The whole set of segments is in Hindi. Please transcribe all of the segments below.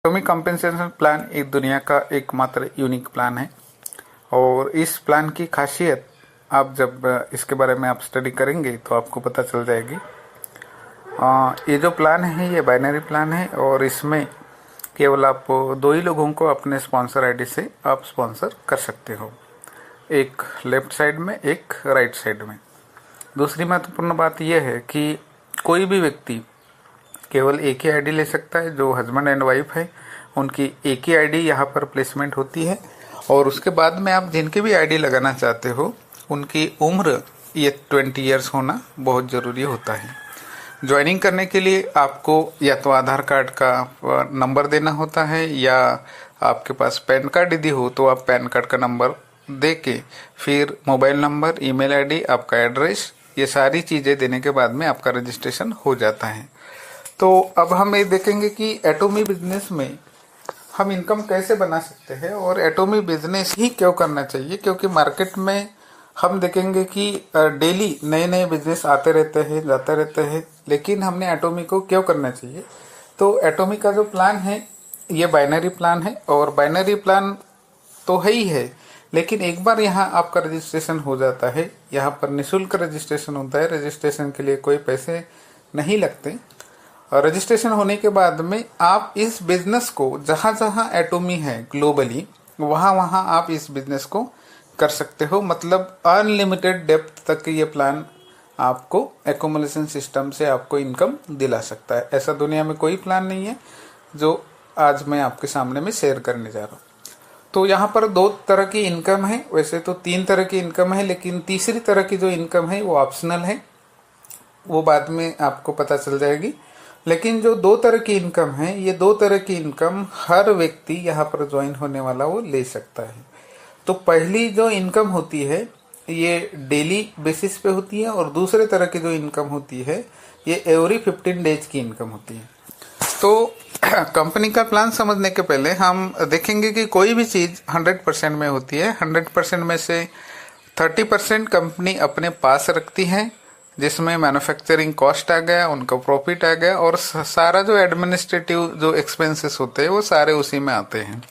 एटॉमिक कंपेंसेशन प्लान एक दुनिया का एकमात्र यूनिक प्लान है और इस प्लान की खासियत आप जब इसके बारे में आप स्टडी करेंगे तो आपको पता चल जाएगी। ये जो प्लान है ये बाइनरी प्लान है और इसमें केवल आप दो ही लोगों को अपने स्पॉन्सर आईडी से आप स्पॉन्सर कर सकते हो, एक लेफ्ट साइड में एक राइट साइड में। दूसरी महत्वपूर्ण बात यह है कि कोई भी व्यक्ति केवल एक ही आईडी ले सकता है। जो हस्बैंड एंड वाइफ है उनकी एक ही आईडी यहाँ पर प्लेसमेंट होती है और उसके बाद में आप जिनकी भी आईडी लगाना चाहते हो उनकी उम्र ये 20 ईयर्स होना बहुत ज़रूरी होता है। ज्वाइनिंग करने के लिए आपको या तो आधार कार्ड का नंबर देना होता है या आपके पास पैन कार्ड यदि हो तो आप पैन कार्ड का नंबर दे के फिर मोबाइल नंबर, ईमेल आईडी, आपका एड्रेस, ये सारी चीज़ें देने के बाद में आपका रजिस्ट्रेशन हो जाता है। तो अब हम ये देखेंगे कि एटॉमी बिजनेस में हम इनकम कैसे बना सकते हैं और एटॉमी बिजनेस ही क्यों करना चाहिए, क्योंकि मार्केट में हम देखेंगे कि डेली नए नए बिजनेस आते रहते हैं, जाते रहते हैं, लेकिन हमने एटॉमी को क्यों करना चाहिए। तो एटॉमी का जो प्लान है ये बाइनरी प्लान है और बाइनरी प्लान तो है ही है, लेकिन एक बार यहाँ आपका रजिस्ट्रेशन हो जाता है, यहाँ पर निःशुल्क रजिस्ट्रेशन होता है, रजिस्ट्रेशन के लिए कोई पैसे नहीं लगते। रजिस्ट्रेशन होने के बाद में आप इस बिजनेस को जहाँ जहाँ एटॉमी है ग्लोबली वहाँ वहाँ आप इस बिजनेस को कर सकते हो। मतलब अनलिमिटेड डेप्थ तक ये प्लान आपको एकोमोलेशन सिस्टम से आपको इनकम दिला सकता है। ऐसा दुनिया में कोई प्लान नहीं है जो आज मैं आपके सामने में शेयर करने जा रहा हूँ। तो यहाँ पर दो तरह की इनकम है, वैसे तो तीन तरह की इनकम है, लेकिन तीसरी तरह की जो इनकम है वो ऑप्शनल है, वो बाद में आपको पता चल जाएगी। लेकिन जो दो तरह की इनकम है ये दो तरह की इनकम हर व्यक्ति यहाँ पर ज्वाइन होने वाला वो ले सकता है। तो पहली जो इनकम होती है ये डेली बेसिस पे होती है और दूसरे तरह की जो इनकम होती है ये एवरी 15 डेज की इनकम होती है। तो कंपनी का प्लान समझने के पहले हम देखेंगे कि कोई भी चीज 100% में होती है। 100% में से 30% कंपनी अपने पास रखती है, जिसमें मैन्युफैक्चरिंग कॉस्ट आ गया, उनका प्रॉफिट आ गया और सारा जो एडमिनिस्ट्रेटिव जो एक्सपेंसेस होते हैं वो सारे उसी में आते हैं।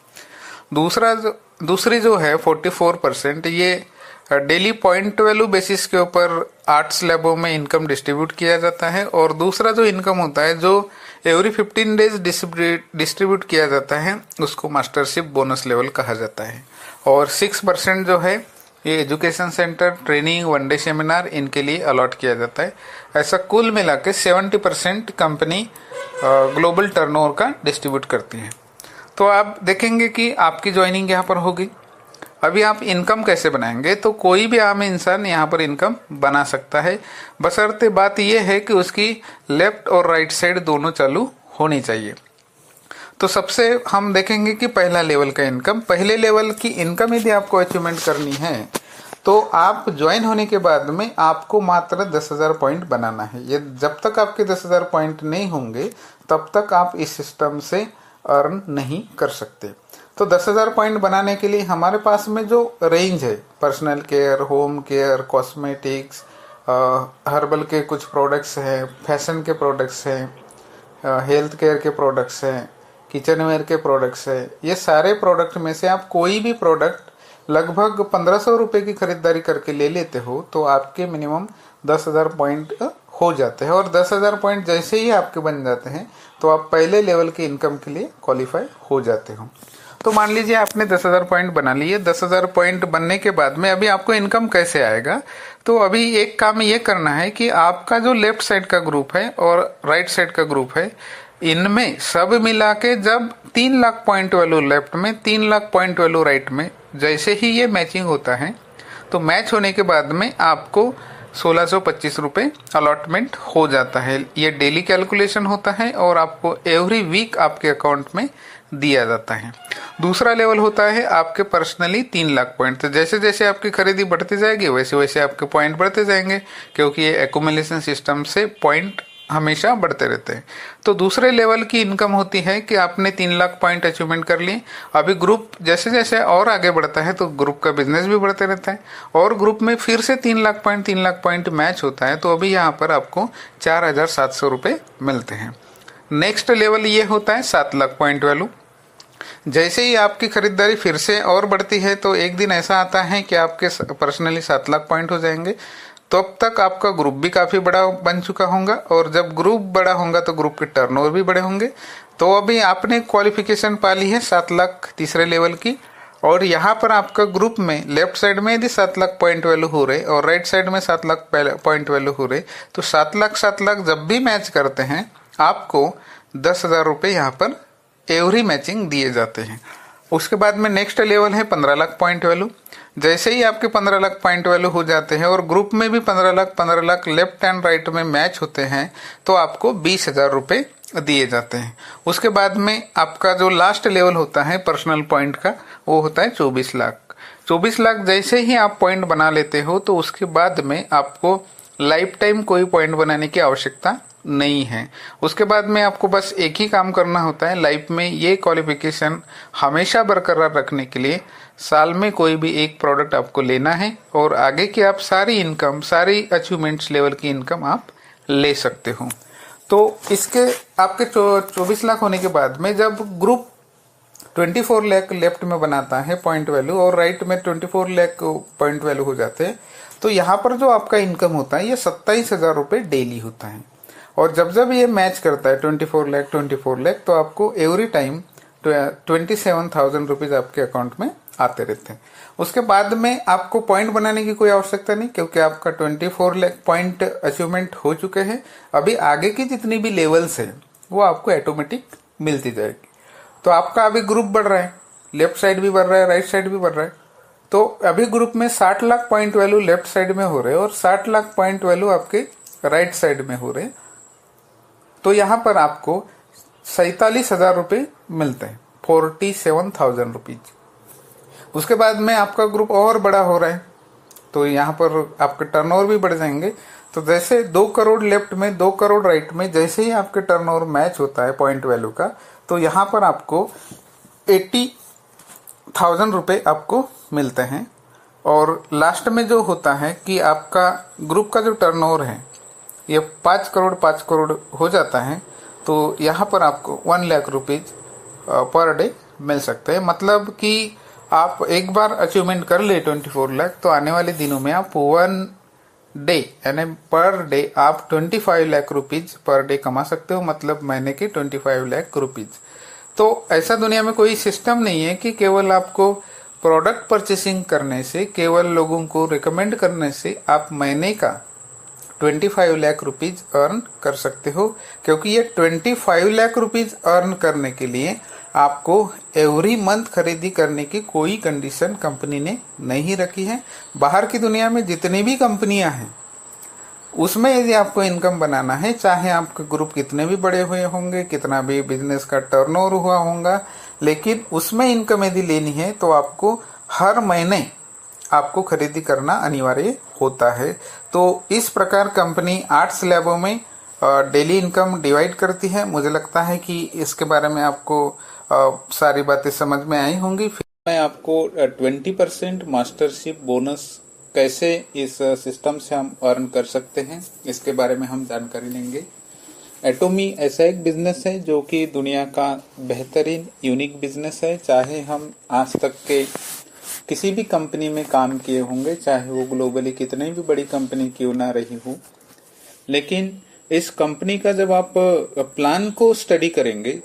दूसरी जो है 44% ये डेली पॉइंट वैल्यू बेसिस के ऊपर आर्ट्स लैबों में इनकम डिस्ट्रीब्यूट किया जाता है और दूसरा जो इनकम होता है जो एवरी 15 डेज डिस्ट्रीब्यूट किया जाता है उसको मास्टरशिप बोनस लेवल कहा जाता है। और 6% जो है ये education centre, training, one day seminar इनके लिए अलॉट किया जाता है। ऐसा कुल मिला के 70% कंपनी ग्लोबल टर्नओवर का डिस्ट्रीब्यूट करती है। तो आप देखेंगे कि आपकी ज्वाइनिंग यहाँ पर होगी। अभी आप इनकम कैसे बनाएंगे, तो कोई भी आम इंसान यहाँ पर इनकम बना सकता है, बशर्ते बात यह है कि उसकी लेफ्ट और राइट साइड दोनों चालू होनी चाहिए। तो सबसे हम देखेंगे कि पहला लेवल का इनकम, पहले लेवल की इनकम यदि आपको अचीवमेंट करनी है तो आप ज्वाइन होने के बाद में आपको मात्र 10,000 पॉइंट बनाना है। ये जब तक आपके 10,000 पॉइंट नहीं होंगे तब तक आप इस सिस्टम से अर्न नहीं कर सकते। तो 10,000 पॉइंट बनाने के लिए हमारे पास में जो रेंज है, personal care, home care, cosmetics, herbal के कुछ प्रोडक्ट्स हैं, फैशन के प्रोडक्ट्स हैं, हेल्थ केयर के प्रोडक्ट्स हैं, किचन वेयर के प्रोडक्ट्स है, ये सारे प्रोडक्ट में से आप कोई भी प्रोडक्ट लगभग 1500 रुपये की खरीदारी करके ले लेते हो तो आपके मिनिमम 10,000 पॉइंट हो जाते हैं। और 10,000 पॉइंट जैसे ही आपके बन जाते हैं तो आप पहले लेवल की इनकम के लिए क्वालिफाई हो जाते हो। तो मान लीजिए आपने 10,000 पॉइंट बना लिए। 10,000 पॉइंट बनने के बाद में अभी आपको इनकम कैसे आएगा, तो अभी एक काम ये करना है कि आपका जो लेफ्ट साइड का ग्रुप है और राइट साइड का ग्रुप है इनमें सब मिला के जब 3 लाख पॉइंट वैल्यू लेफ्ट में, 3 लाख पॉइंट वैल्यू राइट में, जैसे ही ये मैचिंग होता है तो मैच होने के बाद में आपको 1625 रुपये अलॉटमेंट हो जाता है। ये डेली कैलकुलेशन होता है और आपको एवरी वीक आपके अकाउंट में दिया जाता है। दूसरा लेवल होता है आपके पर्सनली 3 लाख पॉइंट। तो जैसे जैसे आपकी खरीदी बढ़ती जाएगी वैसे वैसे आपके पॉइंट बढ़ते जाएंगे, क्योंकि ये एक्यूमुलेशन सिस्टम से पॉइंट हमेशा बढ़ते रहते हैं। तो दूसरे लेवल की इनकम होती है कि आपने 3 लाख पॉइंट अचीवमेंट कर लिए। अभी ग्रुप जैसे जैसे और आगे बढ़ता है तो ग्रुप का बिजनेस भी बढ़ते रहता है और ग्रुप में फिर से 3 लाख पॉइंट मैच होता है। तो अभी यहाँ पर आपको 4,700 रुपये मिलते हैं। नेक्स्ट लेवल ये होता है 7 लाख पॉइंट वैल्यू। जैसे ही आपकी खरीदारी फिर से और बढ़ती है तो एक दिन ऐसा आता है कि आपके पर्सनली 7 लाख पॉइंट हो जाएंगे। तो अब तक आपका ग्रुप भी काफ़ी बड़ा बन चुका होगा, और जब ग्रुप बड़ा होगा तो ग्रुप के टर्नओवर भी बड़े होंगे। तो अभी आपने क्वालिफिकेशन पा ली है 7 लाख तीसरे लेवल की, और यहाँ पर आपका ग्रुप में लेफ्ट साइड में यदि 7 लाख पॉइंट वैल्यू हो रहे और राइट साइड में 7 लाख पॉइंट वैल्यू हो रहे, तो 7 लाख जब भी मैच करते हैं आपको 10,000 रुपये यहाँ पर एवरी मैचिंग दिए जाते हैं। उसके बाद में नेक्स्ट लेवल है 15 लाख पॉइंट वैल्यू। जैसे ही आपके 15 लाख पॉइंट वैल्यू हो जाते हैं और ग्रुप में भी 15 लाख लेफ्ट एंड राइट में मैच होते हैं, तो आपको 20,000 रुपये दिए जाते हैं। उसके बाद में आपका जो लास्ट लेवल होता है पर्सनल पॉइंट का, वो होता है 24 लाख। 24 लाख जैसे ही आप पॉइंट बना लेते हो तो उसके बाद में आपको लाइफ टाइम कोई पॉइंट बनाने की आवश्यकता नहीं है। उसके बाद में आपको बस एक ही काम करना होता है लाइफ में, ये क्वालिफिकेशन हमेशा बरकरार रखने के लिए साल में कोई भी एक प्रोडक्ट आपको लेना है, और आगे की आप सारी इनकम, सारी अचीवमेंट्स लेवल की इनकम आप ले सकते हो। तो इसके आपके 24 लाख होने के बाद में जब ग्रुप 24 लाख लेफ्ट में बनाता है पॉइंट वैल्यू और राइट में 24 लाख पॉइंट वैल्यू हो जाते हैं, तो यहाँ पर जो आपका इनकम होता है ये 27,000 रुपये डेली होता है। और जब जब ये मैच करता है 24 लाख तो आपको एवरी टाइम 27,000 रुपीज आपके अकाउंट में आते रहते हैं। उसके बाद में आपको पॉइंट बनाने की कोई आवश्यकता नहीं, क्योंकि आपका 24 लाख पॉइंट अचीवमेंट हो चुके हैं। अभी आगे की जितनी भी लेवल्स है वो आपको ऑटोमेटिक मिलती जाएगी। तो आपका अभी ग्रुप बढ़ रहा है, लेफ्ट साइड भी बढ़ रहा है, राइट साइड भी बढ़ रहा है। तो अभी ग्रुप में 60 lakh point value left side में हो रहे हैं और 60 लाख पॉइंट वैल्यू आपके राइट साइड में हो रहे हैं। तो यहाँ पर आपको 47,000 रुपये मिलते हैं, 47,000 रुपीज। उसके बाद में आपका ग्रुप और बड़ा हो रहा है, तो यहाँ पर आपके टर्नओवर भी बढ़ जाएंगे। तो जैसे 2 करोड़ लेफ्ट में, 2 करोड़ राइट में, जैसे ही आपके टर्नओवर मैच होता है पॉइंट वैल्यू का, तो यहाँ पर आपको 80,000 रुपये आपको मिलते हैं। और लास्ट में जो होता है कि आपका ग्रुप का जो टर्नओवर है ये 5 करोड़ हो जाता है, तो यहाँ पर आपको 1 lakh rupees per day meal सकते हैं। मतलब कि आप एक बार अचीवमेंट कर ले 24 लाख, तो आने वाले दिनों में आप 1 डे यानी पर डे आप 25 लाख रुपीज पर डे कमा सकते हो, मतलब महीने के 25 लाख रुपीज। तो ऐसा दुनिया में कोई सिस्टम नहीं है कि केवल आपको प्रोडक्ट परचेसिंग करने से, केवल लोगों को रिकमेंड करने से आप महीने का 25 लाख रुपीज अर्न कर सकते हो, क्योंकि ये 25 लाख रुपीज अर्न करने के लिए आपको एवरी मंथ खरीदी करने की कोई कंडीशन कंपनी ने नहीं रखी है। बाहर की दुनिया में जितनी भी कंपनियां हैं उसमें यदि आपको इनकम बनाना है, चाहे आपके ग्रुप कितने भी बड़े हुए होंगे, कितना भी बिजनेस का टर्नओवर हुआ होगा, लेकिन उसमें इनकम यदि लेनी है तो आपको हर महीने आपको खरीदी करना अनिवार्य होता है। तो इस प्रकार कंपनी 8 स्लैबों में डेली इनकम डिवाइड करती है। मुझे लगता है कि इसके बारे में आपको सारी बातें समझ में आई होंगी। फिर मैं आपको 20% मास्टरशिप बोनस कैसे इस सिस्टम से हम अर्न कर सकते हैं इसके बारे में हम जानकारी लेंगे। एटोमी ऐसा एक बिजनेस है जो कि दुनिया का बेहतरीन यूनिक बिजनेस है। चाहे हम आज तक के किसी भी कंपनी में काम किए होंगे, चाहे वो ग्लोबली कितनी भी बड़ी कंपनी क्यों ना रही हो, लेकिन इस कंपनी का जब आप प्लान को स्टडी करेंगे,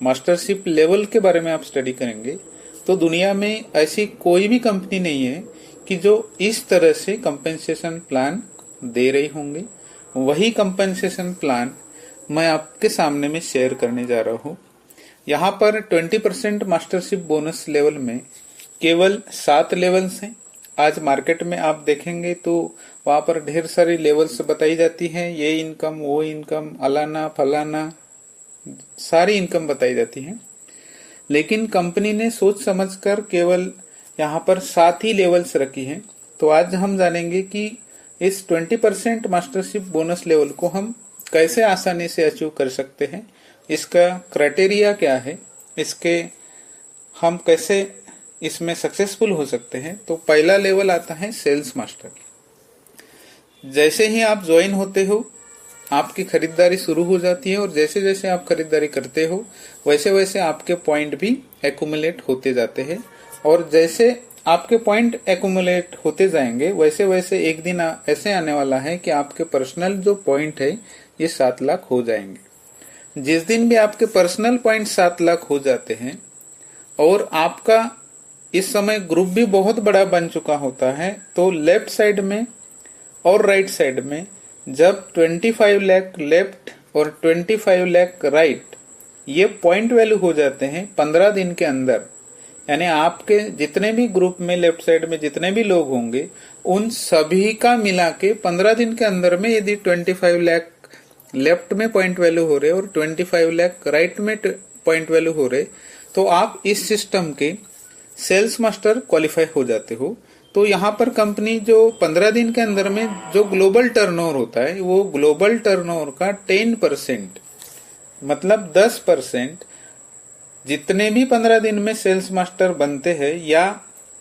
मास्टरशिप लेवल के बारे में आप स्टडी करेंगे, तो दुनिया में ऐसी कोई भी कंपनी नहीं है कि जो इस तरह से कंपेंसेशन प्लान दे रही होंगे। वही कंपेंसेशन प्लान मैं आपके सामने में शेयर करने जा रहा हूँ। यहाँ पर 20% मास्टरशिप बोनस लेवल में केवल 7 लेवल्स हैं। आज मार्केट में आप देखेंगे तो वहां पर ढेर सारी लेवल्स बताई जाती हैं, ये इनकम, वो इनकम, अलाना फलाना, सारी इनकम बताई जाती है। लेकिन कंपनी ने सोच समझकर केवल यहाँ पर 7 ही लेवल्स रखी हैं। तो आज हम जानेंगे कि इस 20% मास्टरशिप बोनस लेवल को हम कैसे आसानी से अचीव कर सकते हैं, इसका क्राइटेरिया क्या है, इसके हम कैसे इसमें सक्सेसफुल हो सकते हैं। तो पहला लेवल आता है सेल्स मास्टर। जैसे ही आप ज्वाइन होते हो आपकी खरीदारी शुरू हो जाती है और जैसे जैसे आप खरीदारी करते हो वैसे वैसे आपके पॉइंट भी एक्यूमुलेट होते जाते हैं और जैसे आपके पॉइंट एक्यूमुलेट होते जाएंगे वैसे वैसे एक दिन ऐसे आने वाला है कि आपके पर्सनल जो पॉइंट है ये 7 लाख हो जाएंगे। जिस दिन भी आपके पर्सनल पॉइंट 7 लाख हो जाते हैं और आपका इस समय ग्रुप भी बहुत बड़ा बन चुका होता है तो लेफ्ट साइड में और राइट साइड में जब 25 लाख लेफ्ट और 25 लाख राइट ये पॉइंट वैल्यू हो जाते हैं 15 दिन के अंदर, यानी आपके जितने भी ग्रुप में लेफ्ट साइड में जितने भी लोग होंगे उन सभी का मिला के 15 दिन के अंदर में यदि 25 लाख लेफ्ट में पॉइंट वैल्यू हो रहे और 25 लाख राइट में पॉइंट वैल्यू हो रहे तो आप इस सिस्टम के सेल्स मास्टर क्वालिफाई हो जाते हो। तो यहाँ पर कंपनी जो 15 दिन के अंदर में जो ग्लोबल टर्नओवर होता है वो ग्लोबल टर्नओवर का 10% मतलब 10% जितने भी 15 दिन में सेल्स मास्टर बनते हैं या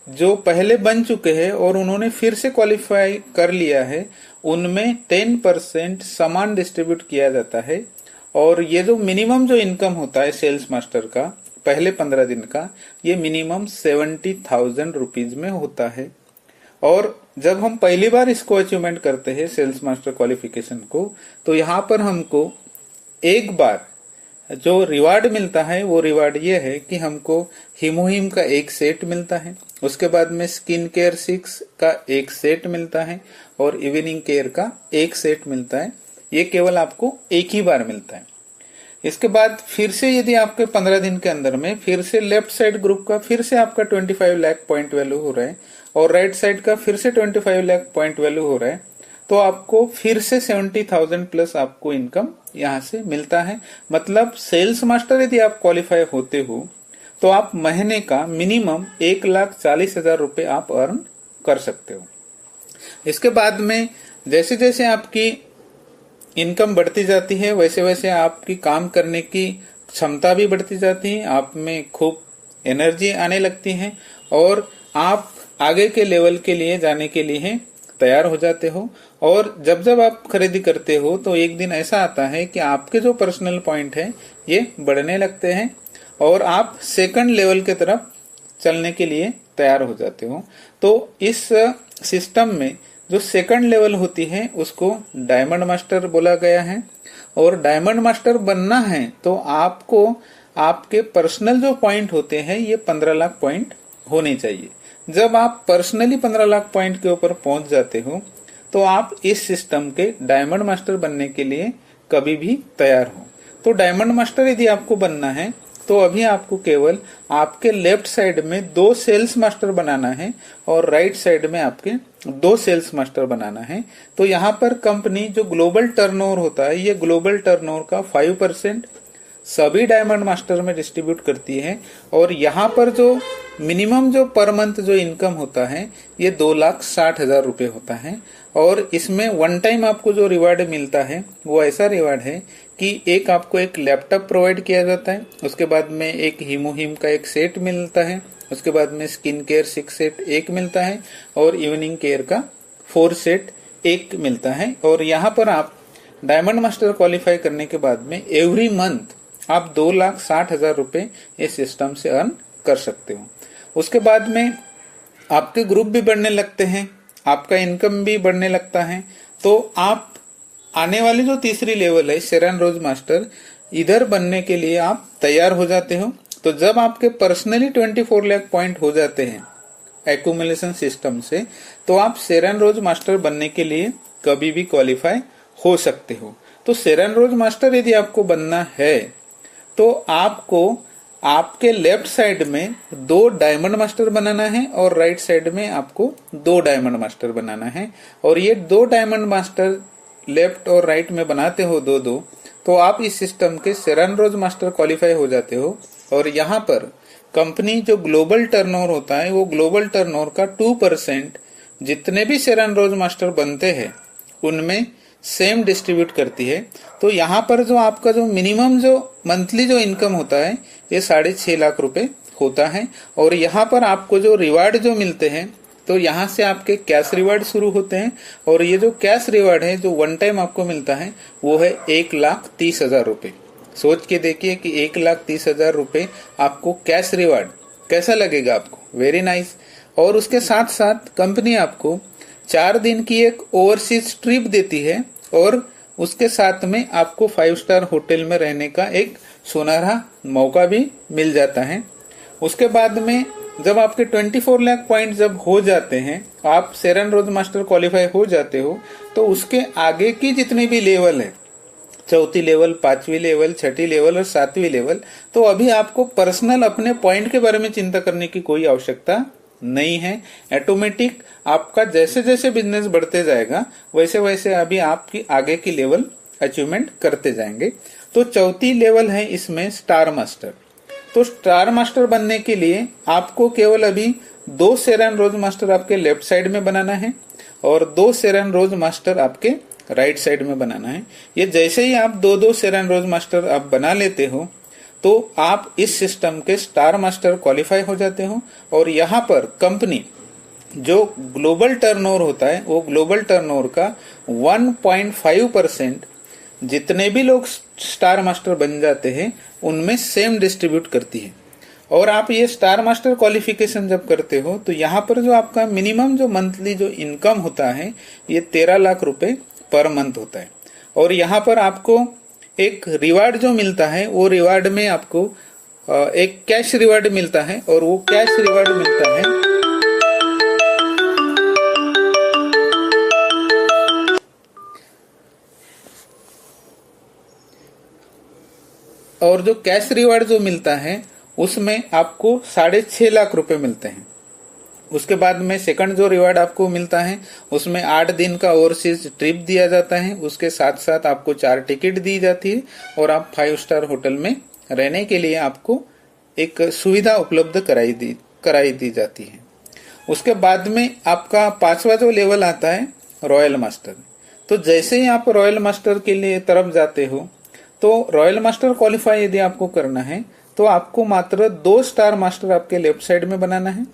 जो पहले बन चुके हैं और उन्होंने फिर से क्वालिफाई कर लिया है उनमें 10% समान डिस्ट्रीब्यूट किया जाता है। और ये जो मिनिमम जो इनकम होता है सेल्स मास्टर का पहले 15 दिन का ये मिनिमम 70,000 रुपीज में होता है। और जब हम पहली बार इसको अचीवमेंट करते हैं सेल्स मास्टर क्वालिफिकेशन को तो यहाँ पर हमको एक बार जो रिवार्ड मिलता है वो रिवार्ड ये है कि हमको हिमोहिम का एक सेट मिलता है, उसके बाद में स्किन केयर 6 का एक सेट मिलता है और इवनिंग केयर का एक सेट मिलता है। ये केवल आपको एक ही बार मिलता है। इसके बाद फिर से यदि आपके 15 दिन के अंदर में फिर से लेफ्ट साइड ग्रुप का फिर से आपका 25 लाख पॉइंट वैल्यू हो रहा है और राइट साइड का फिर से 25 लाख पॉइंट वैल्यू हो रहा है तो आपको फिर से 70,000 प्लस आपको इनकम यहाँ से मिलता है। मतलब सेल्स मास्टर यदि आप क्वालिफाई होते हो तो आप महीने का मिनिमम 1,40,000 रुपए आप अर्न कर सकते हो। इसके बाद में जैसे जैसे आपकी इनकम बढ़ती जाती है वैसे वैसे आपकी काम करने की क्षमता भी बढ़ती जाती है, आप में खूब एनर्जी आने लगती है और आप आगे के लेवल के लिए जाने के लिए तैयार हो जाते हो। और जब जब आप खरीदी करते हो तो एक दिन ऐसा आता है कि आपके जो पर्सनल पॉइंट है ये बढ़ने लगते हैं और आप सेकंड लेवल की तरफ चलने के लिए तैयार हो जाते हो। तो इस सिस्टम में जो सेकंड लेवल होती है उसको डायमंड मास्टर बोला गया है। और डायमंड मास्टर बनना है तो आपको आपके पर्सनल जो पॉइंट होते हैं ये 15 लाख पॉइंट होने चाहिए। जब आप पर्सनली 15 लाख पॉइंट के ऊपर पहुंच जाते हो तो आप इस सिस्टम के डायमंड मास्टर बनने के लिए कभी भी तैयार हो। तो डायमंड मास्टर यदि आपको बनना है तो अभी आपको केवल आपके लेफ्ट साइड में 2 सेल्स मास्टर बनाना है और राइट साइड में आपके 2 सेल्स मास्टर बनाना है। तो यहाँ पर कंपनी जो ग्लोबल टर्नओवर होता है ये ग्लोबल टर्नओवर का 5% सभी डायमंड मास्टर में डिस्ट्रीब्यूट करती है और यहाँ पर जो मिनिमम जो पर मंथ जो इनकम होता है ये 2,60,000 रुपए होता है। और इसमें वन टाइम आपको जो रिवार्ड मिलता है वो ऐसा रिवार्ड है कि एक आपको एक लैपटॉप प्रोवाइड किया जाता है, उसके बाद में एक हिमोहिम का एक सेट मिलता है, उसके बाद में स्किन केयर 6 सेट एक मिलता है और इवनिंग केयर का 4 सेट एक मिलता है। और यहाँ पर आप डायमंड मास्टर क्वालिफाई करने के बाद में एवरी मंथ आप 2,60,000 रुपए इस सिस्टम से अर्न कर सकते हो। उसके बाद में आपके ग्रुप भी बढ़ने लगते हैं, आपका इनकम भी बढ़ने लगता है। तो आप आने वाली जो तीसरी लेवल है शेरन रोज मास्टर इधर बनने के लिए आप तैयार हो जाते हो। तो जब आपके पर्सनली 24 लाख पॉइंट हो जाते हैं एक्यूमुलेशन सिस्टम से तो आप शेरन रोज मास्टर बनने के लिए कभी भी क्वालिफाई हो सकते हो। तो शेरन रोज मास्टर यदि आपको बनना है तो आपको आपके लेफ्ट साइड में 2 डायमंड मास्टर बनाना है और राइट साइड में आपको 2 डायमंड मास्टर बनाना है। और ये 2 डायमंड मास्टर लेफ्ट और राइट में बनाते हो 2-2 तो आप इस सिस्टम के शेरन रोज मास्टर क्वालिफाई हो जाते हो। और यहाँ पर कंपनी जो ग्लोबल टर्नओवर होता है वो ग्लोबल टर्नओवर का 2% जितने भी शेरन रोज मास्टर बनते हैं उनमें सेम डिस्ट्रीब्यूट करती है। तो यहाँ पर जो आपका जो मिनिमम जो मंथली जो इनकम होता है ये 6.5 लाख रुपए होता है। और यहाँ पर आपको जो रिवार्ड जो मिलते हैं तो यहाँ से आपके कैश रिवार्ड शुरू होते हैं। और ये जो कैश रिवार्ड है जो वन टाइम आपको मिलता है वो है 1,30,000 रुपए। सोच के देखिए कि 1,30,000 रुपए आपको कैश रिवार्ड, कैसा लगेगा आपको? Very nice. और उसके साथ साथ कंपनी आपको 4 दिन की एक ओवरसीज ट्रिप देती है और उसके साथ में आपको 5 स्टार होटल में रहने का एक सुनहरा मौका भी मिल जाता है। उसके बाद में जब आपके 24 लाख पॉइंट जब हो जाते हैं, आप सेरेन रोज मास्टर क्वालिफाई हो जाते हो, तो उसके आगे की जितने भी लेवल है, 4वीं लेवल, 5वीं लेवल, 6ठी लेवल और 7वीं लेवल, तो अभी आपको पर्सनल अपने पॉइंट के बारे में चिंता करने की कोई आवश्यकता नहीं है। ऑटोमेटिक आपका जैसे जैसे बिजनेस बढ़ते जाएगा वैसे वैसे अभी आपकी आगे की लेवल अचीवमेंट करते जाएंगे। तो 4वीं लेवल है इसमें स्टार मास्टर। तो स्टार मास्टर बनने के लिए आपको केवल अभी 2 सेरेन रोज मास्टर आपके लेफ्ट साइड में बनाना है और 2 सेरेन रोज मास्टर आपके राइट साइड में बनाना है। ये जैसे ही आप 2-2 सेरेन रोज मास्टर आप बना लेते हो तो आप इस सिस्टम के स्टार मास्टर क्वालिफाई हो जाते हो। और यहाँ पर कंपनी जो ग्लोबल टर्नओवर होता है वो ग्लोबल टर्नओवर का 1.5% जितने भी लोग स्टार मास्टर बन जाते हैं उनमें सेम डिस्ट्रीब्यूट करती है। और आप ये स्टार मास्टर क्वालिफिकेशन जब करते हो तो यहाँ पर जो आपका मिनिमम जो मंथली जो इनकम होता है ये 13 लाख रुपए पर मंथ होता है। और यहाँ पर आपको एक रिवार्ड जो मिलता है वो रिवार्ड में आपको एक कैश रिवार्ड मिलता है और वो कैश रिवार्ड मिलता है और जो कैश रिवार्ड जो मिलता है उसमें आपको 6.5 लाख रुपए मिलते हैं। उसके बाद में सेकंड जो रिवार्ड आपको मिलता है उसमें 8 दिन का ओवरसीज ट्रिप दिया जाता है। उसके साथ साथ आपको 4 टिकट दी जाती है और आप 5 स्टार होटल में रहने के लिए आपको एक सुविधा उपलब्ध कराई दी जाती है। उसके बाद में आपका 5वां जो लेवल आता है रॉयल मास्टर। तो जैसे ही आप रॉयल मास्टर के लिए तरफ जाते हो तो रॉयल मास्टर क्वालिफाई यदि आपको करना है तो आपको मात्र 2 स्टार मास्टर आपके लेफ्ट साइड में बनाना है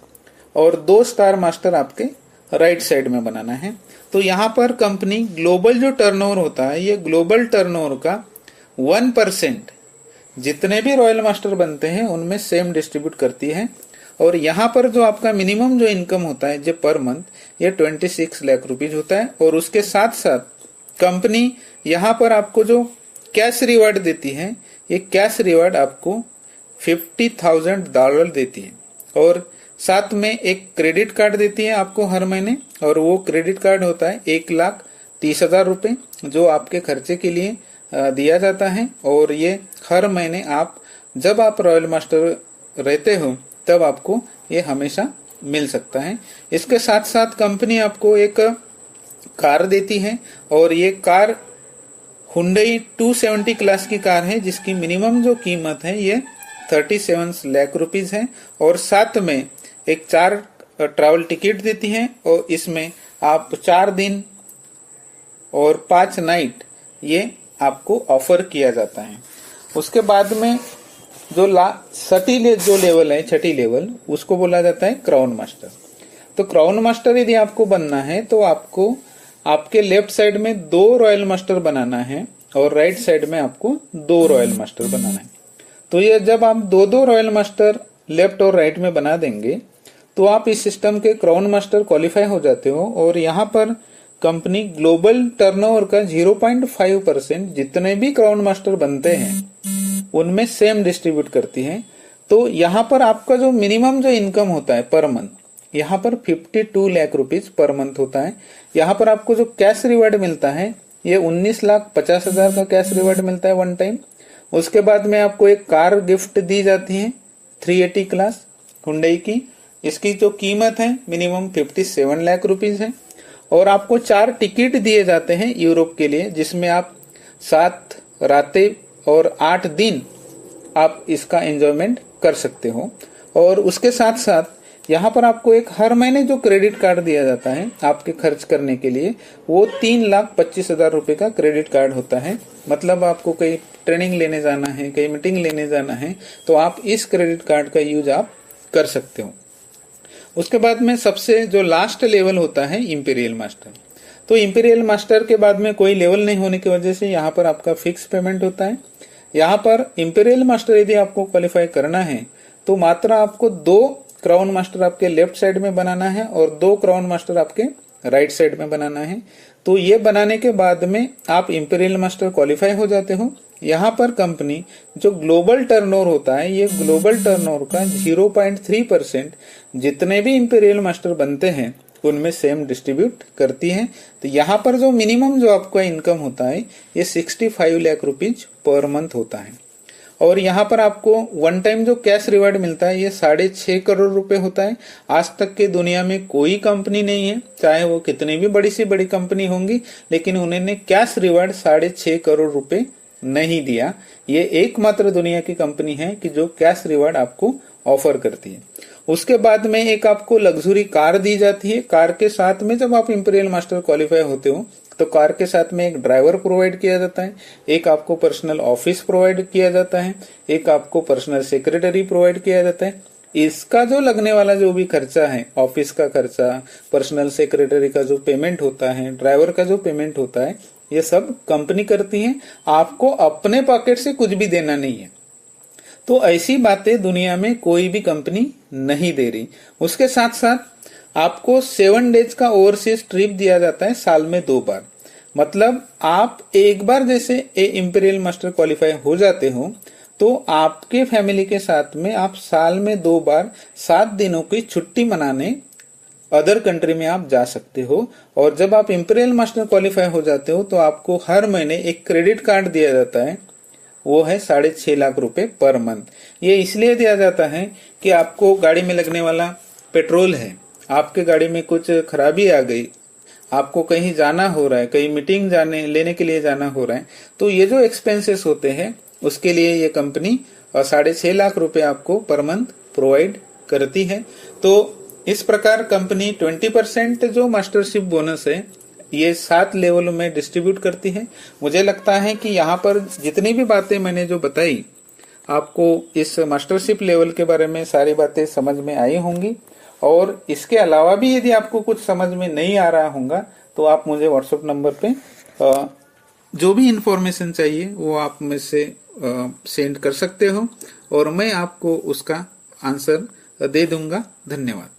और 2 स्टार मास्टर आपके राइट साइड में बनाना है। तो यहाँ पर कंपनी ग्लोबल जो टर्नओवर होता है ये ग्लोबल टर्नओवर का 1% जितने भी रॉयल मास्टर बनते हैं उनमें सेम डिस्ट्रीब्यूट करती है। और यहाँ पर जो आपका मिनिमम जो इनकम होता है जो पर मंथ ये 26 लाख रुपीज होता है। और उसके साथ साथ कंपनी यहाँ पर आपको जो कैश रिवार्ड देती है ये कैश रिवार्ड आपको $50,000 देती है और साथ में एक क्रेडिट कार्ड देती है आपको हर महीने। और वो क्रेडिट कार्ड होता है 1,30,000 रुपए जो आपके खर्चे के लिए दिया जाता है। और ये हर महीने आप जब आप रॉयल मास्टर रहते हो तब आपको ये हमेशा मिल सकता है। इसके साथ साथ कंपनी आपको एक कार देती है और ये कार हुंडई 270 क्लास की कार है जिसकी मिनिमम जो कीमत है ये 37 लाख रुपीज है। और साथ में एक 4 ट्रैवल टिकट देती है और इसमें आप 4 दिन और 5 नाइट ये आपको ऑफर किया जाता है। उसके बाद में जो जो लेवल है 6ठी लेवल उसको बोला जाता है क्राउन मास्टर। तो क्राउन मास्टर यदि आपको बनना है तो आपको आपके लेफ्ट साइड में 2 रॉयल मास्टर बनाना है और राइट साइड में आपको 2 रॉयल मास्टर बनाना है। तो ये जब आप 2-2 रॉयल मास्टर लेफ्ट और राइट में बना देंगे तो आप इस सिस्टम के क्राउन मास्टर क्वालिफाई हो जाते हो। और यहाँ पर कंपनी ग्लोबल टर्नओवर का 0.5% जितने भी क्राउन मास्टर बनते हैं उनमें सेम डिस्ट्रीब्यूट करती है। तो यहाँ पर आपका जो मिनिमम जो इनकम होता है पर मंथ यहाँ पर 52 लाख रुपीज पर मंथ होता है। यहाँ पर आपको जो कैश रिवार्ड मिलता है ये 19,50,000 का कैश रिवार्ड मिलता है वन टाइम। उसके बाद में आपको एक कार गिफ्ट दी जाती है 380 क्लास हुंडई की। इसकी जो कीमत है मिनिमम 57 लाख रुपीज है। और आपको 4 टिकट दिए जाते हैं यूरोप के लिए जिसमें आप 7 रातें और 8 दिन आप इसका एंजॉयमेंट कर सकते हो। और उसके साथ साथ यहाँ पर आपको एक हर महीने जो क्रेडिट कार्ड दिया जाता है आपके खर्च करने के लिए वो 3,25,000 रुपए का क्रेडिट कार्ड होता है। मतलब आपको कहीं ट्रेनिंग लेने जाना है, कहीं मीटिंग लेने जाना है तो आप इस क्रेडिट कार्ड का यूज आप कर सकते हो। उसके बाद में सबसे जो लास्ट लेवल होता है इंपीरियल मास्टर। तो इंपीरियल मास्टर के बाद में कोई लेवल नहीं होने की वजह से यहाँ पर आपका फिक्स पेमेंट होता है। यहाँ पर इंपीरियल मास्टर यदि आपको क्वालिफाई करना है तो मात्र आपको 2 क्राउन मास्टर आपके लेफ्ट साइड में बनाना है और 2 क्राउन मास्टर आपके राइट साइड में बनाना है। तो ये बनाने के बाद में आप इंपीरियल मास्टर क्वालिफाई हो जाते हो। यहाँ पर कंपनी जो ग्लोबल टर्नओवर होता है, ये ग्लोबल टर्नओवर का 0.3% जितने भी इंपीरियल मास्टर बनते हैं उनमें सेम डिस्ट्रीब्यूट करती है। तो यहाँ पर जो मिनिमम जो आपका इनकम होता है ये 65 लाख रुपीज पर मंथ होता है। और यहाँ पर आपको वन टाइम जो कैश रिवार्ड मिलता है ये 6.5 करोड़ रुपए होता है। आज तक के दुनिया में कोई कंपनी नहीं है, चाहे वो कितनी भी बड़ी सी बड़ी कंपनी होंगी, लेकिन उन्होंने कैश रिवार्ड 6.5 करोड़ रुपए नहीं दिया। ये एकमात्र दुनिया की कंपनी है कि जो कैश रिवार्ड आपको ऑफर करती है। उसके बाद में एक आपको लग्जरी कार दी जाती है। कार के साथ में जब आप इंपीरियल मास्टर क्वालिफाई होते हो तो कार के साथ में एक ड्राइवर प्रोवाइड किया जाता है, एक आपको पर्सनल ऑफिस प्रोवाइड किया जाता है, एक आपको पर्सनल सेक्रेटरी प्रोवाइड किया जाता है। इसका जो लगने वाला जो भी खर्चा है, ऑफिस का खर्चा, पर्सनल सेक्रेटरी का जो पेमेंट होता है, ड्राइवर का जो पेमेंट होता है, ये सब कंपनी करती है। आपको अपने पॉकेट से कुछ भी देना नहीं है। तो ऐसी बातें दुनिया में कोई भी कंपनी नहीं दे रही। उसके साथ साथ आपको 7 डेज का ओवरसीज ट्रिप दिया जाता है साल में 2 बार। मतलब आप एक बार जैसे इंपीरियल मास्टर क्वालिफाई हो जाते हो तो आपके फैमिली के साथ में आप साल में 2 बार 7 दिनों की छुट्टी मनाने अदर कंट्री में आप जा सकते हो। और जब आप इंपीरियल मास्टर क्वालिफाई हो जाते हो तो आपको हर महीने एक क्रेडिट कार्ड दिया जाता है, वो है 6.5 लाख रुपए पर मंथ। ये इसलिए दिया जाता है कि आपको गाड़ी में लगने वाला पेट्रोल है, आपके गाड़ी में कुछ खराबी आ गई, आपको कहीं जाना हो रहा है, कहीं मीटिंग लेने के लिए जाना हो रहा है, तो ये जो एक्सपेंसेस होते हैं उसके लिए ये कंपनी 6.5 लाख रुपए आपको पर मंथ प्रोवाइड करती है। तो इस प्रकार कंपनी 20% जो मास्टरशिप बोनस है ये 7 लेवलों में डिस्ट्रीब्यूट करती है। मुझे लगता है कि यहाँ पर जितनी भी बातें मैंने जो बताई आपको इस मास्टरशिप लेवल के बारे में सारी बातें समझ में आई होंगी। और इसके अलावा भी यदि आपको कुछ समझ में नहीं आ रहा होगा तो आप मुझे व्हाट्सएप नंबर पे जो भी इंफॉर्मेशन चाहिए वो आप मुझे सेंड कर सकते हो और मैं आपको उसका आंसर दे दूंगा। धन्यवाद।